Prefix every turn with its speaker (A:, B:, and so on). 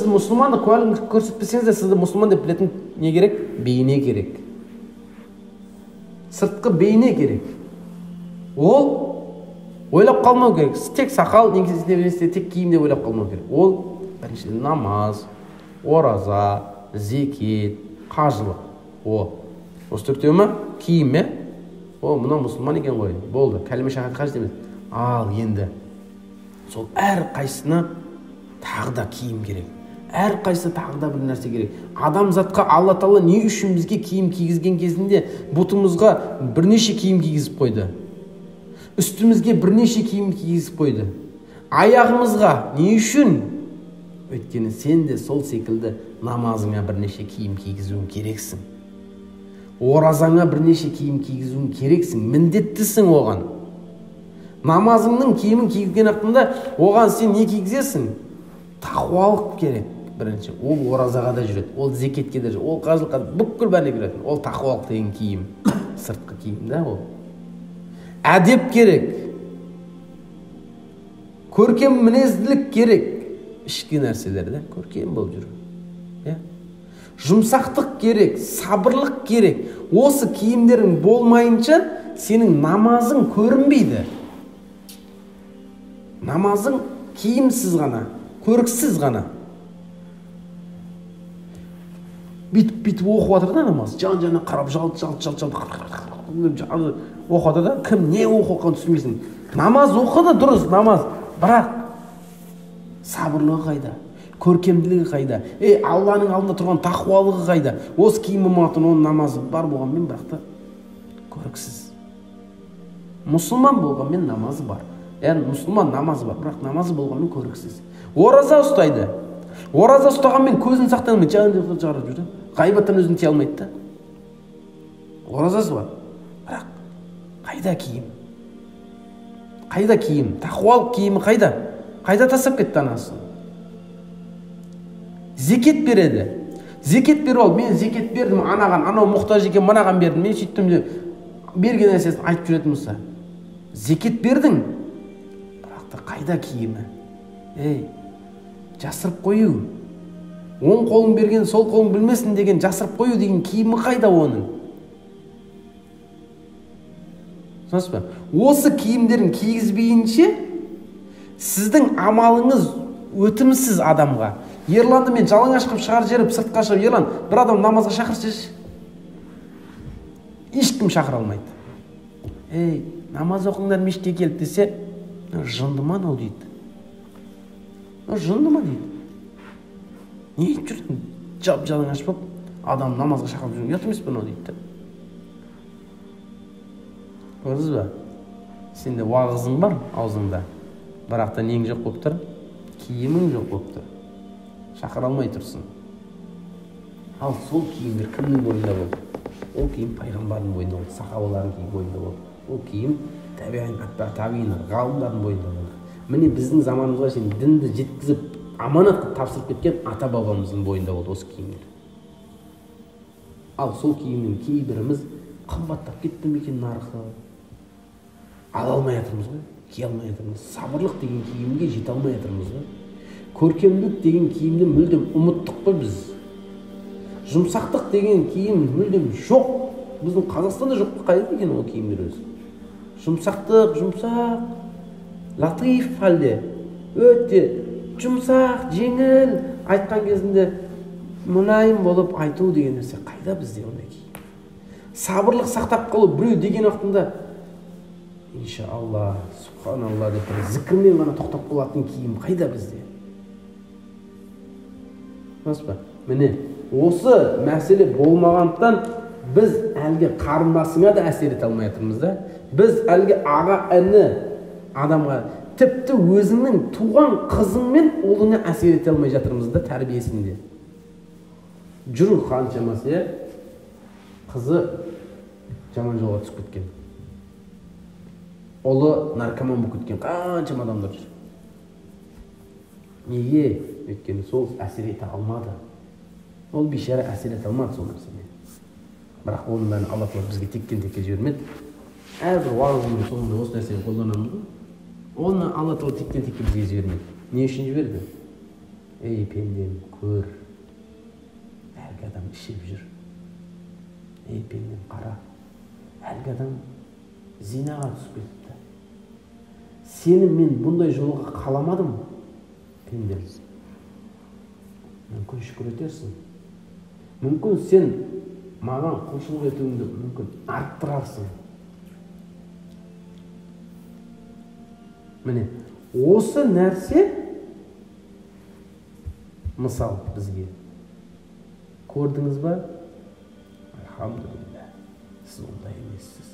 A: сіз мұсылмандық куәлігін көрсетпесеңіз де сізді мұсылман деп білетін не керек? Бейне керек. Сыртқы бейне керек. Ол ойлап қалмау керек. Тек сақал, негізінде тек киімде ойлап қалмау керек. Ол біріншіден намаз, ораза, зекет, қажылық. Осы төртеу ме? Киім ме? Мына мұсылман екен ғой. Болды. Кәлиме шахадат қажет емес. Ал енді сол әр қайсына тағы да киім керек. Әр қайсы тағы да бір нәрсе керек. Адамзатқа Алла Тағала не үшін бізге киім кигізген кезінде бұтымызға бірнеше киім кигізіп қойды. Үстімізге бірнеше киім кигізіп қойды. Аяғымызға не үшін? Өйткені сен де сол секілді намазыңа бірнеше киім кигізуің керексің. Оразаңа бірнеше киім кигізуің керексің. Міндеттісің оған. Намазыңның киімін кигізген уақытында оған сен не кигізесің? Тақуалық керек. Бірінші, ол оразаға да жүреді, ол зекетке де жүреді, ол қажылыққа да, бүкіл бәріне кіреді. Ол тақуалық деген киім, сыртқы киім да ол. Әдеп керек. Көркем мінезділік керек. Ішкі нәрселер да көркем болып жүру. Жұмсақтық керек, сабырлық керек. Осы киімдерің болмайынша сенің намазың көрінбейді. Намазың киімсіз ғана, көріксіз ғана. Бит оқып жатыр да намаз. Жан-жана қарап, жалт оқып жатыр да, кім не оқып түсінбейсің. Намаз оқыды дұрыс, намаз. Бірақ сабырлығы қайда? Көркемділігі қайда? Алланың алдында тұрған тақуалығы қайда? Осы киімі мақтын, оның намазы бар болғанмен, бірақ та көріксіз. Мұсылман болғанмен намазы бар. Мұсылман намазы бар, бірақ намазы болғанмен көріксіз. Ораза ұстайды. Ораза ұстағанмен көзін сақтамай жағып жүрді. Ғайбаттан өзін тия алмайды да. Оразасы бар. Бірақ қайда киім? Қайда киім? Тақуалық киімі қайда? Қайда тастап кетті анасын? Зекет береді. Зекет беріп ал, мен зекет бердім анаған, анау мұқтаж екен, манаған бердім, мен сөйттім деп берген нәрсесін айтып жүретін болса. Зекет бердің. Бірақ та қайда киімі? Жасырып қою. Оң қолың берген, сол қолың білмесін деген жасырып қою деген киімі қайда оның? Сонсы ба? Осы киімдерін кигізбейінше сіздің амалыңыз өтімсіз адамға. Ерланды мен жалаңаш қылып шығарып жіберіп сыртқа шығып, Ерлан, бір адам намазға шақыршы. Ешкім шақыра алмайды. Намаз оқыңдар мешітке келіп десе, жынды ма ол дейді. Жынды ма дейді. Не етіп жүрдің? Жалаңаш болып, адам намазға шақырып жүрген, ұят емес пе ол дейді. Көрдіңіз ба? Сенде уағызың бар аузыңда, бірақ та нең жоқ болып тұр, киімің жоқ болып тұр. Шақыра алмай тұрсың. Ал сол киімдер кімнің бойында болды? Ол киім пайғамбардың бойында болды, сахабалардың бойында болды. Ол киім табиғин, ғалымдардың бойында болды. Міне біздің заманымызға шейін дінді жеткізіп, аманат қылып тапсырып кеткен ата бабамыздың бойында болды осы киімдер. Ал сол киімнің кейбіріміз қымбаттап кетті ме екен нарқы? Ала алмай жатырмыз ғой, кие алмай жатырмыз. Сабырлық деген киімге жете алмай жатырмыз ғой. Көркемдік деген киімді мүлдем ұмыттық қой біз. Жұмсақтық деген киім мүлдем жоқ. Біздің Қазақстанда жоқ, қайда екен ол киімдер өзі? Жұмсақтық, жұмсақ, латиф халде, өте жұмсақ, жеңіл, айтқан кезінде мұлайым болып айту деген нәрсе қайда бізде ондай киім? Сабырлық сақтап қалу, біреу деген уақытында иншалла, субханалла деп бір зікірмен ғана тоқтап қалатын киім қайда бізде? Міне, осы мәселе болмағандықтан біз әлгі қарындасыңа да әсер ете алмай жатырмыз да. Біз әлгі аға іні адамға, тіпті өзіңнің туған қызың мен ұлыңа әсер ете алмай жатырмыз да тәрбиесінде. Жүр қаншамасы, қызы жаман жолға түсіп кеткен. Ұлы наркоман болып кеткен, қаншама адамдар жүр. Неге? Өйткені сол әсер ете алмады. Ол бейшара әсер ете алмады сол нәрсемен. Бірақ оның бәрін Алла Тағала бізге текке жібермеді. Әрбір уағыздың соңында осы нәрсені қолданамыз ғой. Оны Алла Тағала текке бізге жібермеді. Не үшін жіберді? ей пендем, көр, әлгі адам ішіп жүр. Ей пендем, қара, әлгі адам зинаға түсіп кетіпті. Сені мен бұндай жолға қаламадым, пендем. Мүмкін шүкір етерсің. Мүмкін сен маған құлшылық етуіңді мүмкін арттырарсың. Міне, осы нәрсе мысал бізге. Көрдіңіз ба? Алхамдулилля, сіз ондай емессіз.